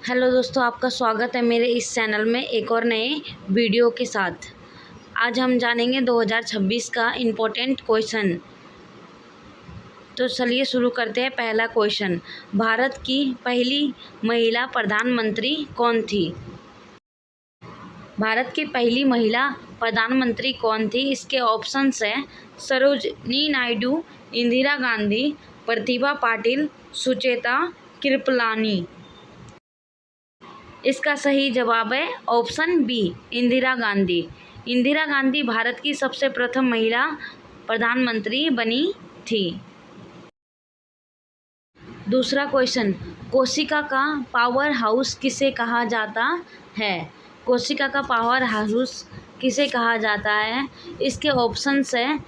Hello दोस्तों, आपका स्वागत है मेरे इस चैनल में एक और नए वीडियो के साथ। आज हम जानेंगे 2026 का इम्पोर्टेंट क्वेश्चन। तो चलिए शुरू करते हैं। पहला क्वेश्चन, भारत की पहली महिला प्रधानमंत्री कौन थी? भारत की पहली महिला प्रधानमंत्री कौन थी? इसके ऑप्शंस हैं सरोजिनी नायडू, इंदिरा गांधी, प्रतिभा पाटिल, सुचेता कृपलानी। इसका सही जवाब है ऑप्शन बी, इंदिरा गांधी। इंदिरा गांधी भारत की सबसे प्रथम महिला प्रधानमंत्री बनी थी। दूसरा क्वेश्चन, कोशिका का पावर हाउस किसे कहा जाता है? कोशिका का पावर हाउस किसे कहा जाता है? इसके ऑप्शंस है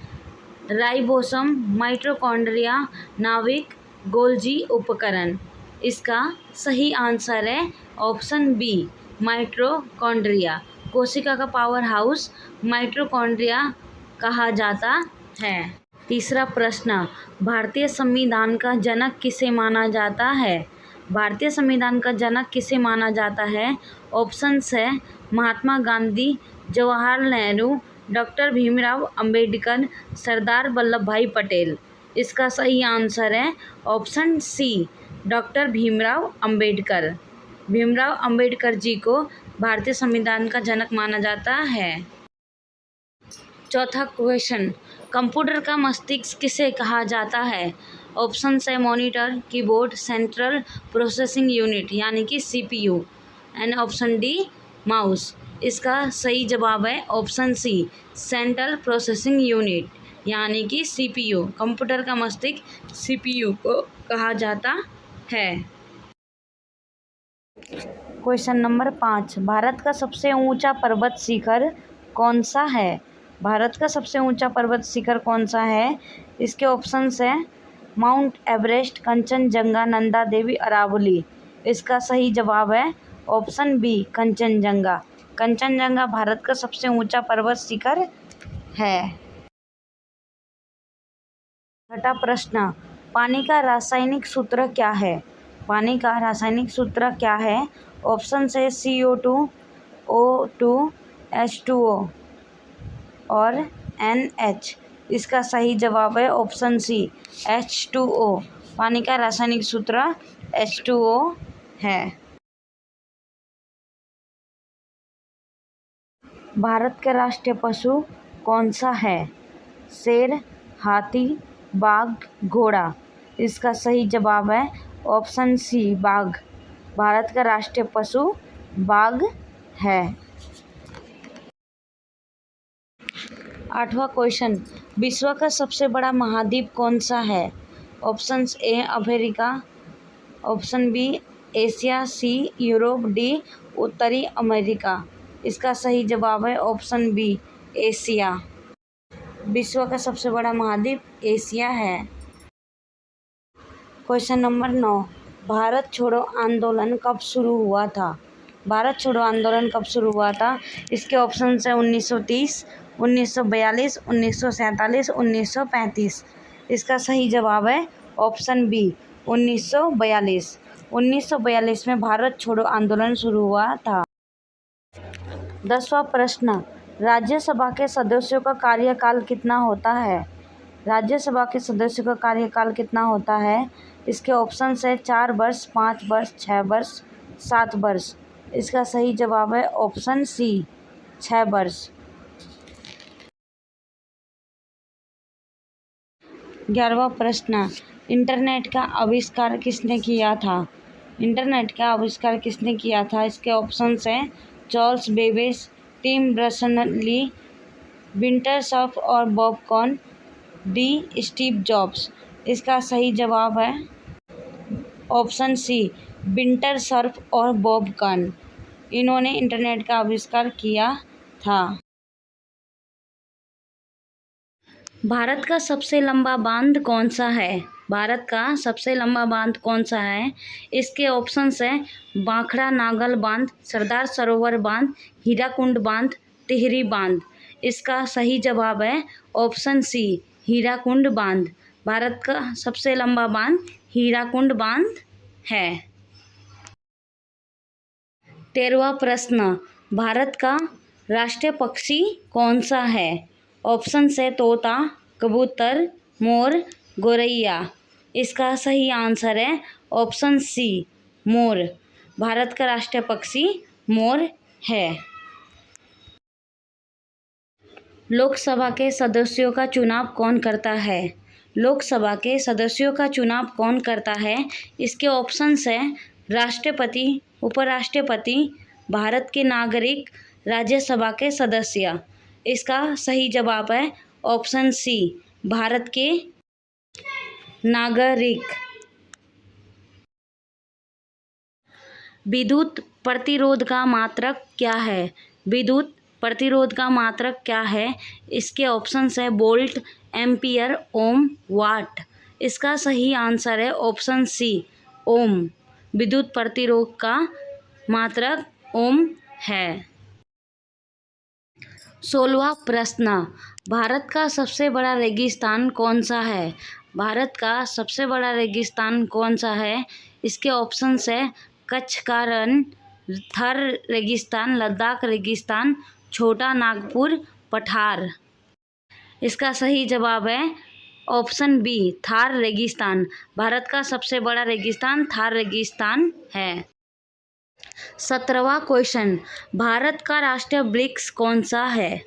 राइबोसोम, माइटोकॉन्ड्रिया, नाभिक, गोल्जी उपकरण। इसका सही आंसर है ऑप्शन बी, माइटोकॉन्ड्रिया। कोशिका का पावर हाउस माइटोकॉन्ड्रिया कहा जाता है। तीसरा प्रश्न, भारतीय संविधान का जनक किसे माना जाता है? भारतीय संविधान का जनक किसे माना जाता है? ऑप्शंस है महात्मा गांधी, जवाहरलाल नेहरू, डॉक्टर भीमराव अंबेडकर, सरदार वल्लभ भाई पटेल। इसका सही आंसर है option C, doctor Bhimrao Ambedkar. Bhimrao Ambedkar ji को भारतीय संविधान का जनक माना जाता है। चौथा क्वेश्चन, कंप्यूटर का मस्तिष्क किसे कहा जाता है? ऑप्शन है monitor, keyboard, central processing unit यानी कि CPU, and option D mouse. इसका सही जवाब है option C, central processing unit यानी कि सीपीयू। कंप्यूटर का मस्तिष्क सीपीयू को कहा जाता है। क्वेश्चन नंबर 5, भारत का सबसे ऊंचा पर्वत शिखर कौन सा है? भारत का सबसे ऊंचा पर्वत शिखर कौन सा है? इसके ऑप्शंस हैं माउंट एवरेस्ट, कंचनजंगा, नंदा देवी, अरावली। इसका सही जवाब है ऑप्शन बी, कंचनजंगा। कंचनजंगा भारत का सबसे ऊंचा पर्वत शिखर है। छठा प्रश्न, पानी का रासायनिक सूत्र क्या है? पानी का रासायनिक सूत्र क्या है? ऑप्शन है CO2, O2, H2O और NH। इसका सही जवाब है ऑप्शन सी, H2O। पानी का रासायनिक सूत्र H2O है। भारत का राष्ट्रीय पशु कौन सा है? शेर, हाथी, बाघ, घोड़ा। इसका सही जवाब है ऑप्शन सी, बाघ। भारत का राष्ट्रीय पशु बाघ है। आठवां क्वेश्चन, विश्व का सबसे बड़ा महाद्वीप कौन सा है? Options A Africa, option B Asia, C Europe, D उत्तरी अमेरिका। इसका सही जवाब है ऑप्शन बी, एशिया। विश्व का सबसे बड़ा महाद्वीप एशिया है। क्वेश्चन नंबर 9, भारत छोड़ो आंदोलन कब शुरू हुआ था? भारत छोड़ो आंदोलन कब शुरू हुआ था? इसके ऑप्शन है 1930, 1942, 1947, 1935। इसका सही जवाब है ऑप्शन बी, 1942। 1942 में भारत छोड़ो आंदोलन शुरू हुआ था। 10वां प्रश्न, राज्यसभा के सदस्यों का कार्यकाल कितना होता है? राज्यसभा के सदस्यों का कार्यकाल कितना होता है? इसके ऑप्शन है 4 वर्ष, 5 वर्ष, 6 वर्ष, 7 वर्ष। इसका सही जवाब है ऑप्शन सी, 6 वर्ष। 11वां प्रश्न, इंटरनेट का आविष्कार किसने किया था? इंटरनेट का आविष्कार किसने किया था? इसके ऑप्शंस हैं Charles Babbage, Tim Berners-Lee, Vinton Cerf और Bob Kahn, D Steve Jobs. इसका सही जवाब है ऑप्शन सी, विंटरसॉफ्ट और बॉब कॉन। इन्होंने इंटरनेट का आविष्कार किया था। भारत का सबसे लंबा बांध कौन सा है? भारत का सबसे लंबा बांध कौन सा है? इसके ऑप्शंस हैं भाखड़ा नागल बांध, सरदार सरोवर बांध, हीराकुंड बांध, टिहरी बांध। इसका सही जवाब है ऑप्शन सी, हीराकुंड बांध। भारत का सबसे लंबा बांध हीराकुंड बांध है। 13वां प्रश्न, भारत का राष्ट्रीय पक्षी कौन सा है? ऑप्शन है तोता, कबूतर, मोर, गौरैया। इसका सही आंसर है ऑप्शन सी, मोर। भारत का राष्ट्रीय पक्षी मोर है। लोकसभा के सदस्यों का चुनाव कौन करता है? लोकसभा के सदस्यों का चुनाव कौन करता है? इसके ऑप्शंस हैं राष्ट्रपति, उपराष्ट्रपति, भारत के नागरिक, राज्यसभा के सदस्य। इसका सही जवाब है ऑप्शन सी, भारत के नागरिक। विद्युत प्रतिरोध का मात्रक क्या है? विद्युत प्रतिरोध का मात्रक क्या है? इसके ऑप्शंस है वोल्ट, एम्पियर, ओम, वाट। इसका सही आंसर है ऑप्शन सी, ओम। विद्युत प्रतिरोध का मात्रक ओम है। 16वां प्रश्न, भारत का सबसे बड़ा रेगिस्तान कौन सा है? भारत का सबसे बड़ा रेगिस्तान कौन सा है? इसके ऑप्शंस है कच्छ का रण, थर रेगिस्तान, लद्दाख रेगिस्तान, छोटा नागपुर पठार। इसका सही जवाब है ऑप्शन बी, थार रेगिस्तान। भारत का सबसे बड़ा रेगिस्तान थार रेगिस्तान है। 17वां क्वेश्चन, भारत का राष्ट्रीय वृक्ष कौन सा है?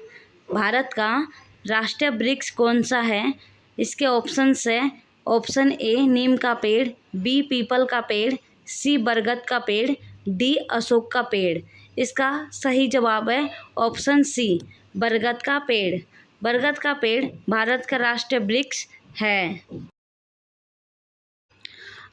भारत का राष्ट्रीय वृक्ष कौन सा है? इसके ऑप्शंस है ऑप्शन ए नीम का पेड़, बी पीपल का पेड़, सी बरगद का पेड़, डी अशोक का पेड़। इसका सही जवाब है ऑप्शन सी, बरगद का पेड़। बरगद का पेड़ भारत का राष्ट्रीय वृक्ष है।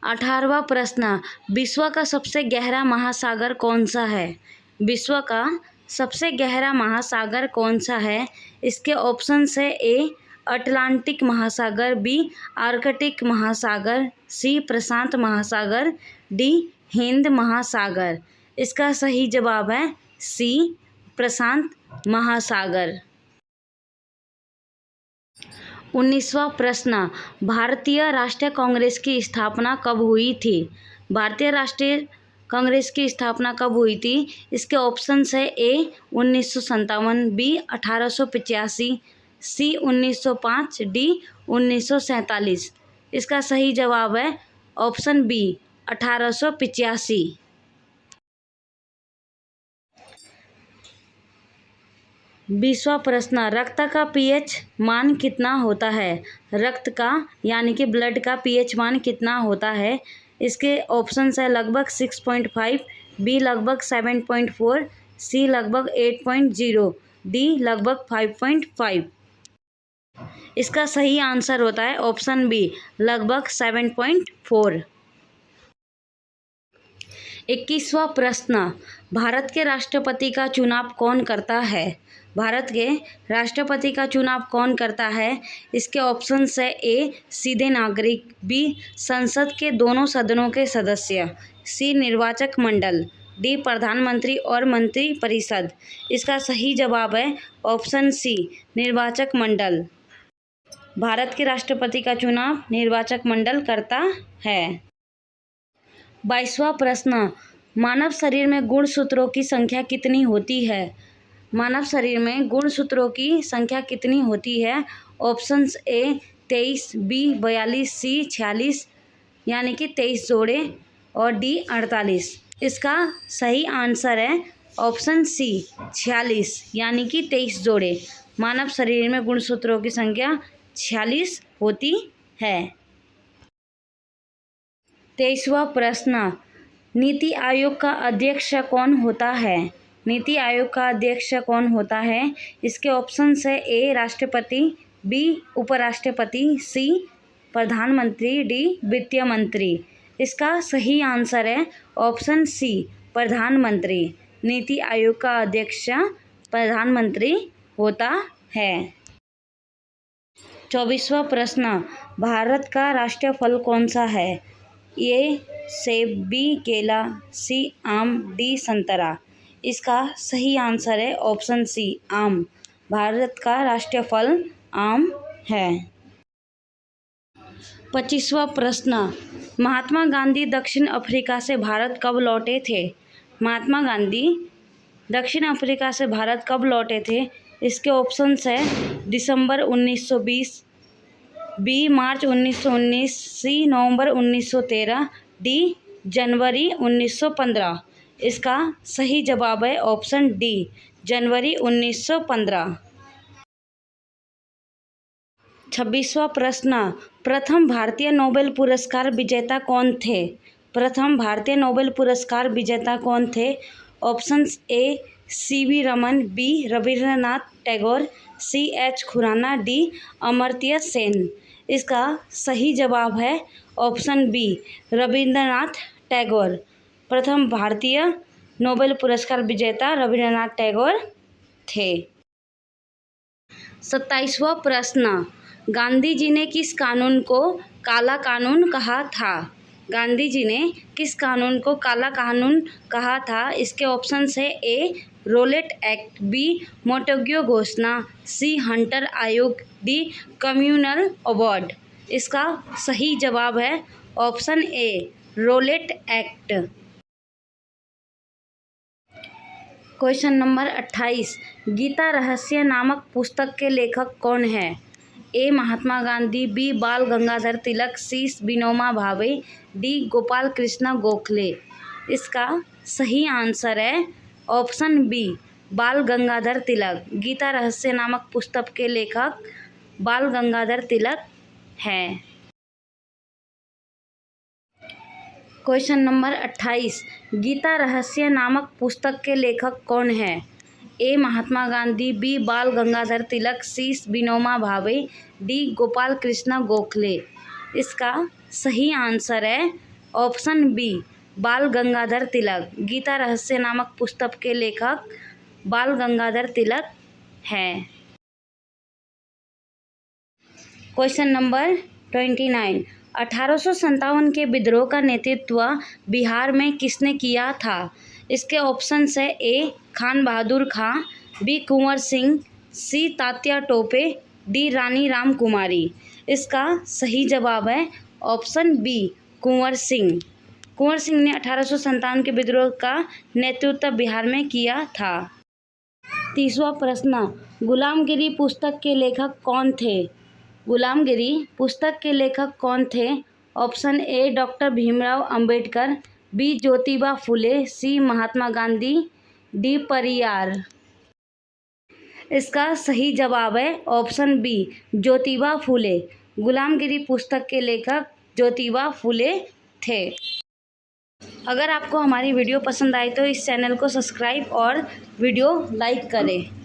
18वां प्रश्न, विश्व का सबसे गहरा महासागर कौन सा है? विश्व का सबसे गहरा महासागर कौन सा है? इसके ऑप्शंस है ए अटलांटिक महासागर, बी आर्कटिक महासागर, सी प्रशांत महासागर, डी हिंद महासागर। इसका सही जवाब है सी, प्रशांत महासागर। 19वां प्रश्न, भारतीय राष्ट्रीय कांग्रेस की स्थापना कब हुई थी? भारतीय राष्ट्रीय कांग्रेस की स्थापना कब हुई थी? इसके ऑप्शंस है ए 1957, बी 1885, सी 1905, डी 1947। इसका सही जवाब है ऑप्शन बी 1885। 20वां प्रश्न, रक्त का पीएच मान कितना होता है? रक्त का यानी कि ब्लड का पीएच मान कितना होता है? इसके ऑप्शंस है लगभग 6.5, बी लगभग 7.4, सी लगभग 8.0, डी लगभग 5.5। इसका सही आंसर होता है ऑप्शन बी, लगभग 7.4। 21वां प्रश्न, भारत के राष्ट्रपति का चुनाव कौन करता है? भारत के राष्ट्रपति का चुनाव कौन करता है? इसके ऑप्शंस है ए सीधे नागरिक, बी संसद के दोनों सदनों के सदस्य, सी निर्वाचक मंडल, डी प्रधानमंत्री और मंत्री परिषद। इसका सही जवाब है ऑप्शन सी, निर्वाचक मंडल। भारत के राष्ट्रपति का चुनाव निर्वाचक मंडल करता है। 22वां प्रश्न, मानव शरीर में गुणसूत्रों की संख्या कितनी होती है? मानव शरीर में गुणसूत्रों की संख्या कितनी होती है? ऑप्शंस ए 23, बी 42, सी 46 यानी कि 23 जोड़े, और डी 48। इसका सही आंसर है ऑप्शन सी 46 यानी कि 23 जोड़े। मानव शरीर में गुणसूत्रों की संख्या 46 होती है। 23वां प्रश्न, नीति आयोग का अध्यक्ष कौन होता है? नीति आयोग का अध्यक्ष कौन होता है? इसके ऑप्शंस है ए राष्ट्रपति, बी उपराष्ट्रपति, सी प्रधानमंत्री, डी वित्त मंत्री। इसका सही आंसर है ऑप्शन सी, प्रधानमंत्री। नीति आयोग का अध्यक्ष प्रधानमंत्री होता है। 24वां प्रश्न, भारत का राष्ट्रीय फल कौन सा है? ए सेब, बी केला, सी आम, डी संतरा। इसका सही आंसर है ऑप्शन सी, आम। भारत का राष्ट्रीय फल आम है। 25वां प्रश्न, महात्मा गांधी दक्षिण अफ्रीका से भारत कब लौटे थे? महात्मा गांधी दक्षिण अफ्रीका से भारत कब लौटे थे? इसके ऑप्शंस है दिसंबर 1920, बी मार्च 1919, सी नवंबर 1913, डी जनवरी 1915। इसका सही जवाब है ऑप्शन डी, जनवरी 1915। 26वां प्रश्न, प्रथम भारतीय नोबेल पुरस्कार विजेता कौन थे? प्रथम भारतीय नोबेल पुरस्कार विजेता कौन थे? Options A C V. Raman, B Rabindranath Tagore, C H Khurana, D Amartya Sen. इसका सही जवाब है ऑप्शन बी, रविंद्रनाथ टैगोर। प्रथम भारतीय नोबेल पुरस्कार विजेता रविंद्रनाथ टैगोर थे। 27वां प्रश्न, गांधी जी ने किस कानून को काला कानून कहा था? गांधी जी ने किस कानून को काला कानून कहा था? इसके ऑप्शंस है A Rowlatt Act, B Montagu घोषणा, सी हंटर आयोग, डी कम्युनल अवार्ड। इसका सही जवाब है option A Rowlatt Act. Question number 28, Gita Rahasya नामक पुस्तक के लेखक कौन है? ए महात्मा गांधी, बी बाल गंगाधर तिलक, सी विनोबा भावे, डी गोपाल कृष्ण गोखले। इसका सही आंसर है ऑप्शन बी, बाल गंगाधर तिलक। गीता रहस्य नामक पुस्तक के लेखक बाल गंगाधर तिलक हैं। क्वेश्चन नंबर 28, गीता रहस्य नामक पुस्तक के लेखक कौन है? ए महात्मा गांधी, बी बाल गंगाधर तिलक, सी विनोबा भावे, डी गोपाल कृष्ण गोखले। इसका सही आंसर है ऑप्शन बी, बाल गंगाधर तिलक। गीता रहस्य नामक पुस्तक के लेखक बाल गंगाधर तिलक हैं। क्वेश्चन नंबर 29, 1857 के विद्रोह का नेतृत्व बिहार में किसने किया था? इसके ऑप्शंस है ए खान बहादुर खां, बी कुंवर सिंह, सी तात्या टोपे, डी रानी रामकुमारी। इसका सही जवाब है ऑप्शन बी, कुंवर सिंह। कुंवर सिंह ने 1857 के विद्रोह का नेतृत्व बिहार में किया था। 30वां प्रश्न, गुलामगिरी पुस्तक के लेखक कौन थे? गुलामगिरी पुस्तक के लेखक कौन थे? Option A doctor Bhimrao Ambedkar, B Jyotiba Phule, C Mahatma Gandhi, D Periyar. इसका सही जवाब है ऑप्शन बी, ज्योतिबा फुले। गुलामगिरी पुस्तक के लेखक ज्योतिबा फुले थे। अगर आपको हमारी वीडियो पसंद आई तो इस चैनल को सब्सक्राइब और वीडियो लाइक करें।